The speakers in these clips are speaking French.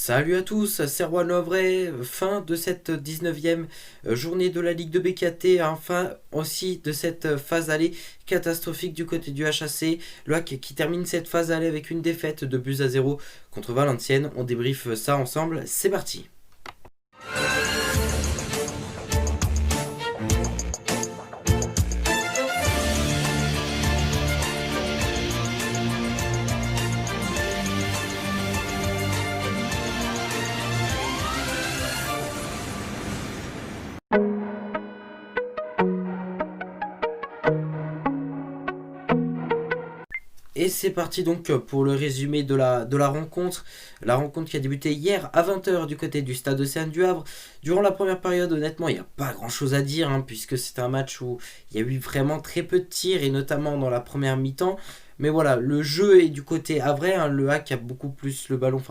Salut à tous, c'est Erwan Lovray, fin de cette 19e journée de la Ligue de BKT, enfin aussi de cette phase aller catastrophique du côté du HAC. Le HAC qui termine cette phase aller avec une défaite de buts à 0 contre Valenciennes. On débriefe ça ensemble, c'est parti. Et c'est parti donc pour le résumé de la rencontre. La rencontre qui a débuté hier à 20h du côté du stade Océane du Havre. Durant la première période, honnêtement, il n'y a pas grand chose à dire, puisque c'est un match où il y a eu vraiment très peu de tirs, et notamment dans la première mi-temps. Mais voilà, le jeu est du côté havrais, le HAC a beaucoup plus le ballon,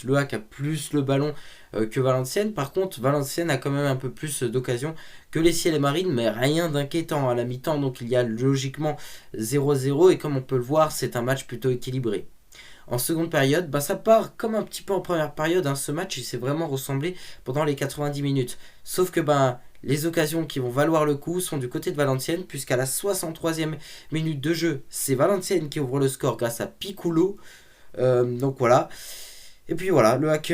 le HAC a plus le ballon que Valenciennes. Par contre, Valenciennes a quand même un peu plus d'occasions que les Ciels et Marines, mais rien d'inquiétant à la mi-temps, donc il y a logiquement 0-0, et comme on peut le voir, c'est un match plutôt équilibré. En seconde période, ça part comme un petit peu en première période, ce match il s'est vraiment ressemblé pendant les 90 minutes. Sauf que les occasions qui vont valoir le coup sont du côté de Valenciennes, puisqu'à la 63e minute de jeu, c'est Valenciennes qui ouvre le score grâce à Piccolo. Donc voilà. Et puis voilà, le HAC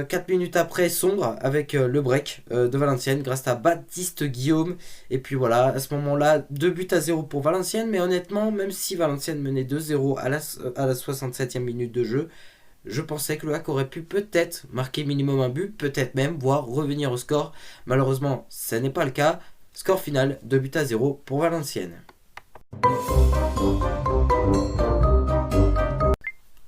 4 minutes après sombre avec le break de Valenciennes grâce à Baptiste Guillaume. Et puis voilà, à ce moment-là, 2 buts à 0 pour Valenciennes. Mais honnêtement, même si Valenciennes menait 2-0 à la 67e minute de jeu, je pensais que le HAC aurait pu peut-être marquer minimum un but, peut-être même, voire revenir au score. Malheureusement, ce n'est pas le cas. Score final, 2 buts à 0 pour Valenciennes.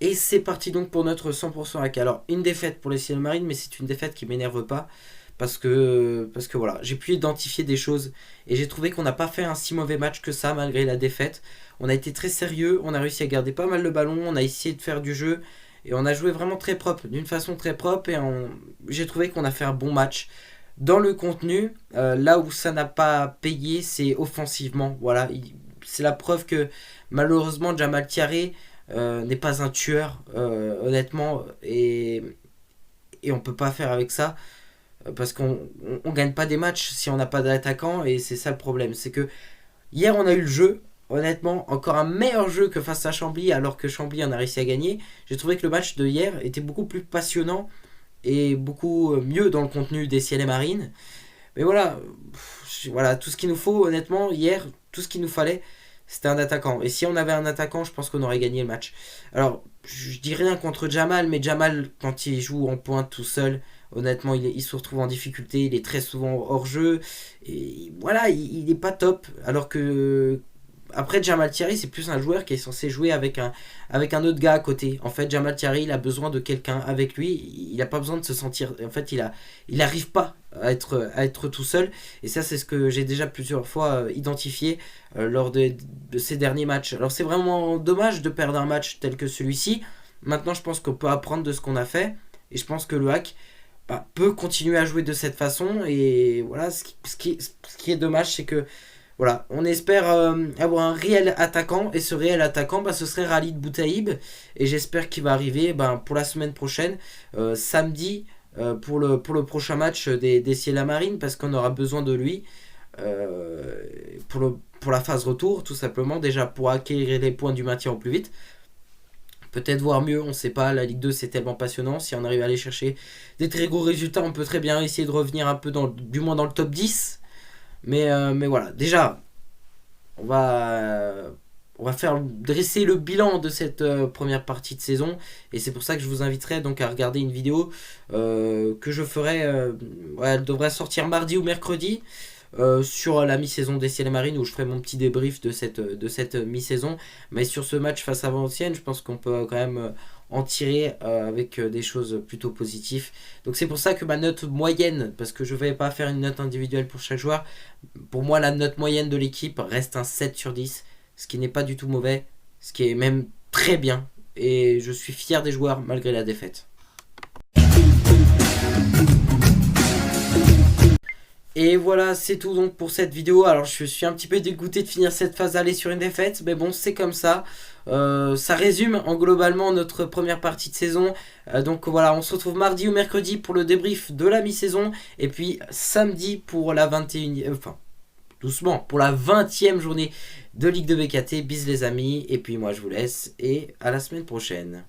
Et c'est parti donc pour notre 100% HAC. Alors, une défaite pour les Ciels Marines, mais c'est une défaite qui m'énerve pas. Parce que voilà, j'ai pu identifier des choses. Et j'ai trouvé qu'on n'a pas fait un si mauvais match que ça, malgré la défaite. On a été très sérieux, on a réussi à garder pas mal le ballon, on a essayé de faire du jeu. Et on a joué vraiment très propre, d'une façon très propre. Et j'ai trouvé qu'on a fait un bon match. Dans le contenu, là où ça n'a pas payé, c'est offensivement. Voilà, c'est la preuve que malheureusement, Jamal Thiaré n'est pas un tueur, honnêtement. Et on peut pas faire avec ça. Parce qu'on gagne pas des matchs si on n'a pas d'attaquant. Et c'est ça le problème. C'est que hier, on a eu le jeu. Honnêtement, encore un meilleur jeu que face à Chambly, alors que Chambly en a réussi à gagner. J'ai trouvé que le match de hier était beaucoup plus passionnant et beaucoup mieux dans le contenu des Ciels et Marines. Mais voilà, tout ce qu'il nous faut, honnêtement, hier, tout ce qu'il nous fallait, c'était un attaquant. Et si on avait un attaquant, je pense qu'on aurait gagné le match. Alors, je dis rien contre Jamal, mais Jamal, quand il joue en pointe tout seul, honnêtement, il se retrouve en difficulté, il est très souvent hors jeu. Et voilà, il n'est pas top. Alors que après, Jamal Thiaré, c'est plus un joueur qui est censé jouer avec un autre gars à côté. En fait, Jamal Thiaré, il a besoin de quelqu'un avec lui. Il n'a pas besoin de se sentir... En fait, il n'arrive pas à être tout seul. Et ça, c'est ce que j'ai déjà plusieurs fois identifié lors de ces derniers matchs. Alors, c'est vraiment dommage de perdre un match tel que celui-ci. Maintenant, je pense qu'on peut apprendre de ce qu'on a fait. Et je pense que le HAC peut continuer à jouer de cette façon. Et voilà, ce qui est dommage, c'est que voilà, on espère avoir un réel attaquant, et ce réel attaquant, ce serait Khalid Boutaïb, et j'espère qu'il va arriver pour la semaine prochaine, samedi, pour le prochain match des Ciels et Marines, parce qu'on aura besoin de lui pour la phase retour, tout simplement, déjà pour acquérir les points du maintien au plus vite. Peut-être voir mieux, on ne sait pas, la Ligue 2 c'est tellement passionnant, si on arrive à aller chercher des très gros résultats, on peut très bien essayer de revenir un peu du moins dans le top 10. Mais voilà, déjà, on va faire dresser le bilan de cette première partie de saison. Et c'est pour ça que je vous inviterai donc à regarder une vidéo que je ferai. Elle devrait sortir mardi ou mercredi sur la mi-saison des Ciels et Marines, où je ferai mon petit débrief de cette mi-saison. Mais sur ce match face à Valenciennes, je pense qu'on peut quand même en tirer avec des choses plutôt positives. Donc c'est pour ça que ma note moyenne, parce que je ne vais pas faire une note individuelle pour chaque joueur, pour moi la note moyenne de l'équipe reste un 7 sur 10, ce qui n'est pas du tout mauvais, ce qui est même très bien, et je suis fier des joueurs malgré la défaite. Et voilà, c'est tout donc pour cette vidéo. Alors je suis un petit peu dégoûté de finir cette phase aller sur une défaite, mais bon, c'est comme ça. Ça résume en globalement notre première partie de saison. Donc voilà, on se retrouve mardi ou mercredi pour le débrief de la mi-saison. Et puis samedi pour la 21e, enfin doucement, pour la 20e journée de Ligue de BKT. Bis les amis, et puis moi je vous laisse et à la semaine prochaine.